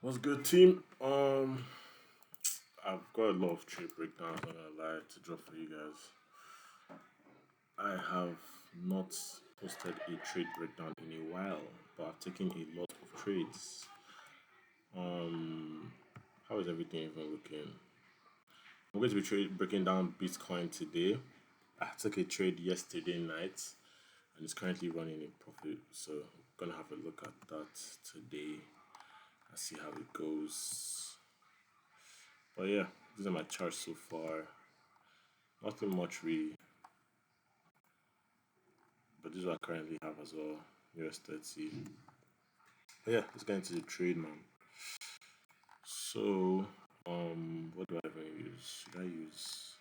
What's good, team? I've got a lot of trade breakdowns. I'm not gonna lie to drop for you guys. I have not posted a trade breakdown in a while, but I've taken a lot of trades. How is everything even looking? I'm going to be breaking down Bitcoin today. I took a trade yesterday night, and it's currently running in profit. So I'm gonna have a look at that today and see how it goes. But yeah, these are my charts so far. Nothing much really, but this is what I currently have as well. US 30. But yeah, let's get into the trade, man. So, what do I even use? Should I use?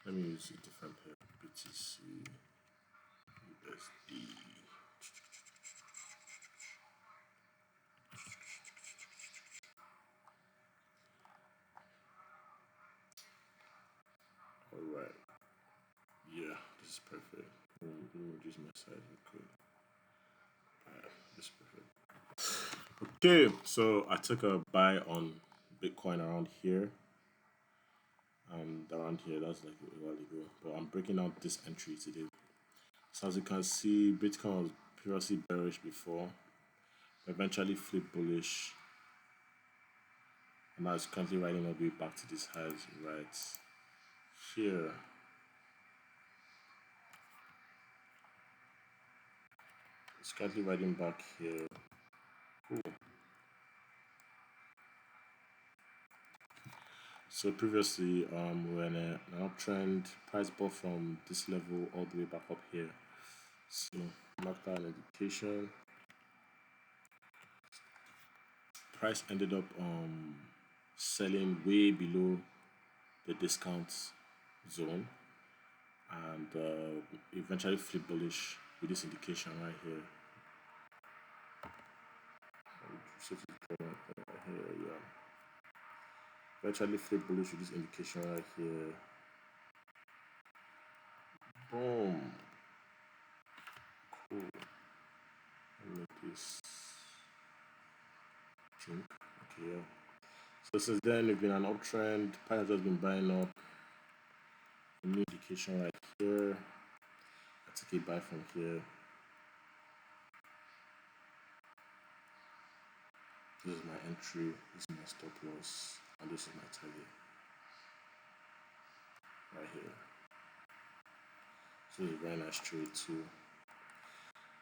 Let me use a different pair. BTCUSD. All right. Yeah, this is perfect. Let me reduce my size real quick. Alright, this is perfect. Okay, so I took a buy on Bitcoin around here. And around here, that's like a while ago. But I'm breaking out this entry today. So as you can see, Bitcoin was previously bearish before, eventually flipped bullish, and now it's currently riding all the way back to these highs right here. It's currently riding back here. Cool. So previously, we were in an uptrend, price bought from this level all the way back up here. So mark that an indication. Price ended up selling way below the discount zone and eventually flip bullish with this indication right here. Right here, yeah. Eventually flip bullish with this indication right here. Boom. Cool. Let me make this pink. Okay, yeah. So since then, we've been an uptrend. Price has just been buying up. A new indication right here. I took a buy from here. This is my entry. This is my stop loss, and this is my target right here. So it's a very nice trade too.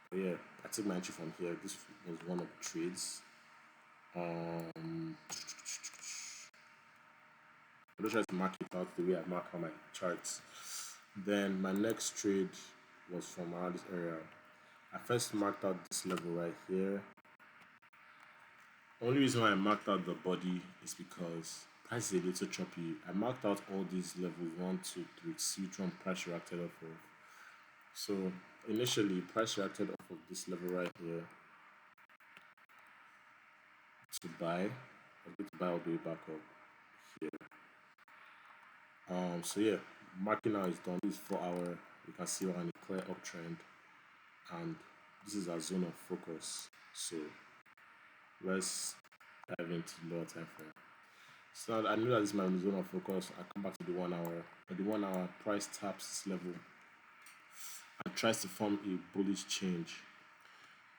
But yeah, I took my entry from here. This was one of the trades. I'm just trying to mark it out the way I mark on my charts. Then my next trade was from around this area. I first marked out this level right here. Only reason why I marked out the body is because price is a little choppy. I marked out all these levels 1, 2, 3, see which one price reacted off of. So initially, price reacted off of this level right here to buy. I was going to buy all the way back up here. So yeah, marking now is done. This is 4 hour. You can see we're on a clear uptrend, and this is our zone of focus. So let's dive into lower time frame. So now I know that this is my zone of focus. I come back to the 1 hour. But the 1 hour price taps this level and tries to form a bullish change.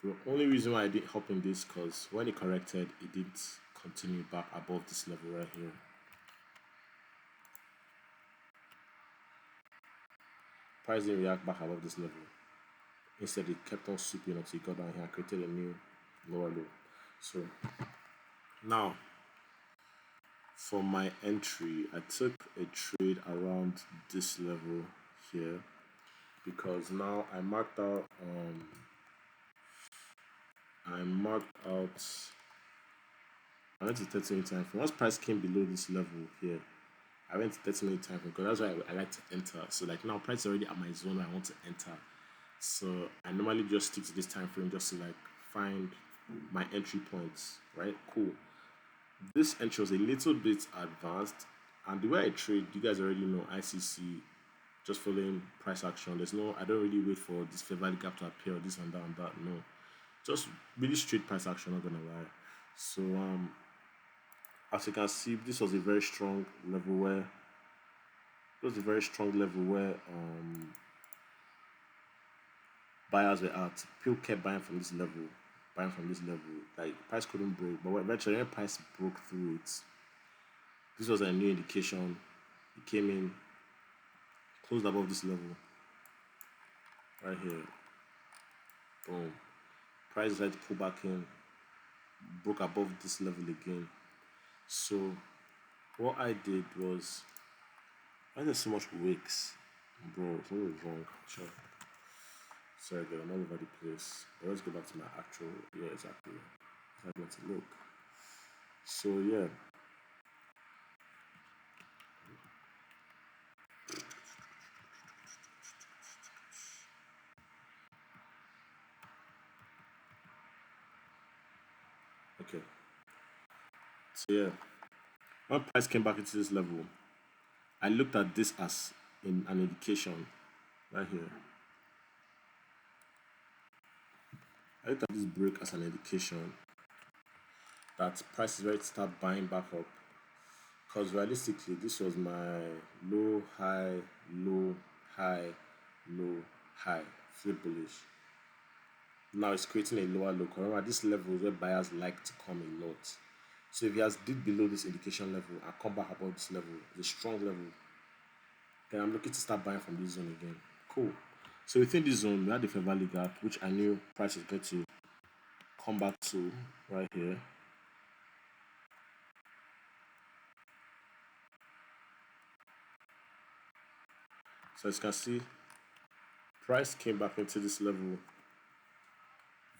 The only reason why I didn't hop in this because when it corrected, it didn't continue back above this level right here. Price didn't react back above this level. Instead, it kept on sweeping until it got down here and created a new lower low. So now for my entry, I took a trade around this level here because now I marked out I went to 30-minute time frame. Once price came below this level here, I went to 30-minute time frame because that's why I like to enter. So like now price is already at my zone where I want to enter. So I normally just stick to this time frame just to like find my entry points, right? Cool. This entry was a little bit advanced, and the way I trade, you guys already know ICC, just following price action. I don't really wait for this fair value gap to appear or this and that and that. No, just really straight price action. Not gonna lie. So as you can see, this was a very strong level where it was a very strong level where buyers were at. People kept buying from this level, buying from this level. Like price couldn't break, but eventually when price broke through it, this was a new indication. It came in, closed above this level right here. Boom. Price decided to pull back in, broke above this level again. So what I did was, why there's so much wicks, bro? Something is wrong. Sure. Sorry, girl, I'm all over the place. But let's go back to my actual. Yeah, exactly. How I meant to look. So yeah, okay. So yeah, when price came back into this level, I looked at this as in an indication right here. I looked at this break as an indication that price is ready to start buying back up. Because realistically, this was my low, high, low, high, low, high, flip bullish. Now it's creating a lower low. Remember, this level is where buyers like to come a lot. So if he has did below this indication level and come back above this level, the strong level, then I'm looking to start buying from this zone again. Cool. So within this zone, we had the fair value gap, which I knew price is going to come back to right here. So as you can see, price came back into this level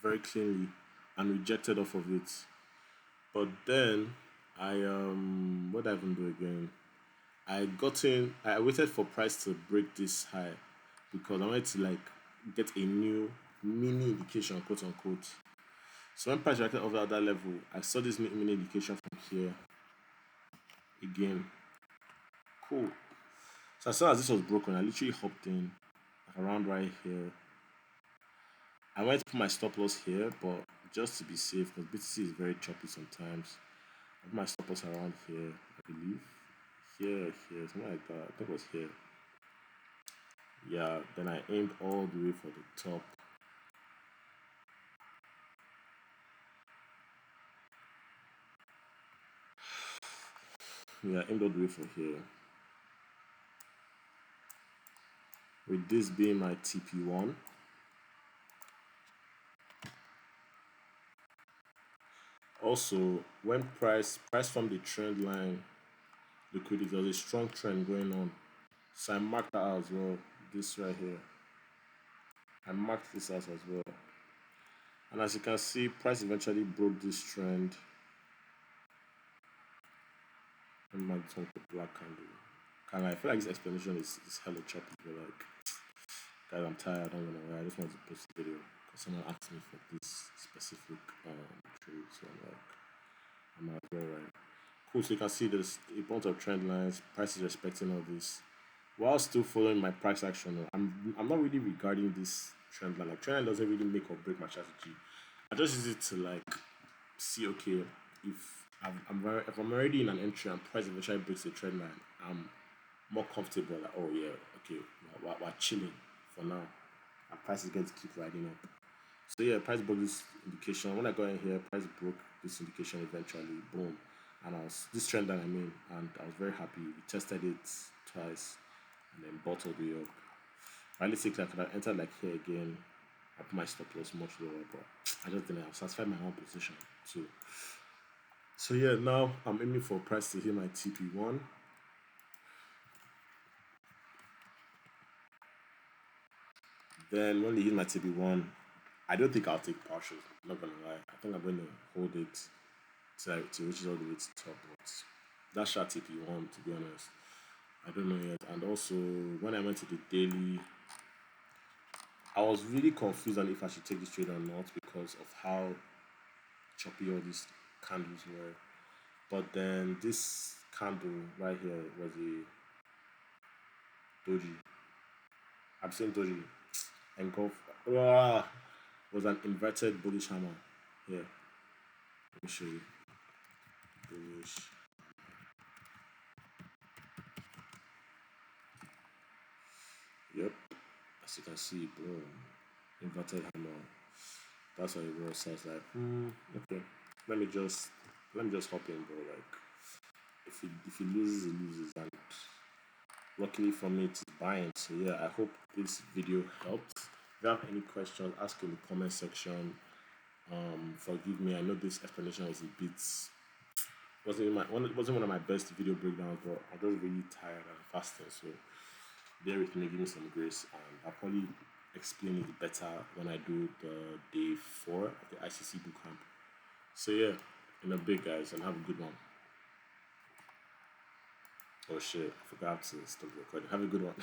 very cleanly and rejected off of it. But then what did I even do again? I waited for price to break this high because I wanted to like get a new mini indication, quote unquote. So when price reacted over that level, I saw this mini indication from here again. Cool. So as soon as this was broken, I literally hopped in around right here. I went to put my stop loss here, but just to be safe, because BTC is very choppy sometimes. I put my stop loss around here, I believe. Here, something like that. I think it was here. Yeah, then I aimed all the way for the top. Yeah, aimed all the way for here. With this being my TP1. Also, when price from the trend line liquidity, there was a strong trend going on. So I marked that out as well. This right here. I marked this out as well. And as you can see, price eventually broke this trend. And my tongue the black candle. I feel like this explanation is hella choppy, but like, guys, I'm tired. I don't wanna lie. I just want to post the video because someone asked me for this specific trade. So I'm like, I'm as well, right? Cool. So you can see there's a bunch of trend lines. Price is respecting all this while still following my price action. I'm not really regarding this trend line. Like trend line doesn't really make or break my strategy. I just use it to like see, okay, if I'm already in an entry and price eventually breaks the trend line, I'm more comfortable. Like, oh yeah, okay, we're chilling for now. And price is going to keep riding up. So yeah, price broke this indication. When I got in here, price broke this indication eventually. Boom. And I was this trend that I'm in, and I was very happy. We tested it twice, and then bottled it up. Realistically, I could have entered like here again. I put my stop loss much lower, but I just didn't. I satisfied my own position too. So yeah, now I'm aiming for price to hit my TP1. Then when they hit my TP1, I don't think I'll take partials. I'm not gonna lie. I think I'm gonna hold it to reach it all the way to the top. But that's shot TP1 to be honest. I don't know yet. And also when I went to the daily, I was really confused on if I should take this trade or not because of how choppy all these candles were. But then this candle right here was a doji. I'm saying doji. Engulf was an inverted bullish hammer here. Let me show you. Bullish. Yep. As you can see, boom. Inverted hammer. That's how it was. So I was like, okay. Let me just hop in, bro. Like if he loses, he loses. And luckily for me, it's buying. So yeah, I hope this video helped. If you have any questions, ask in the comment section. Forgive me. I know this explanation was a bit wasn't one of my best video breakdowns, but I'm just really tired and fasting. So bear with me, give me some grace, and I'll probably explain it better when I do the day 4 of the ICC bootcamp. So yeah, in a bit, guys, and have a good one. Oh shit, I forgot to stop recording. Have a good one.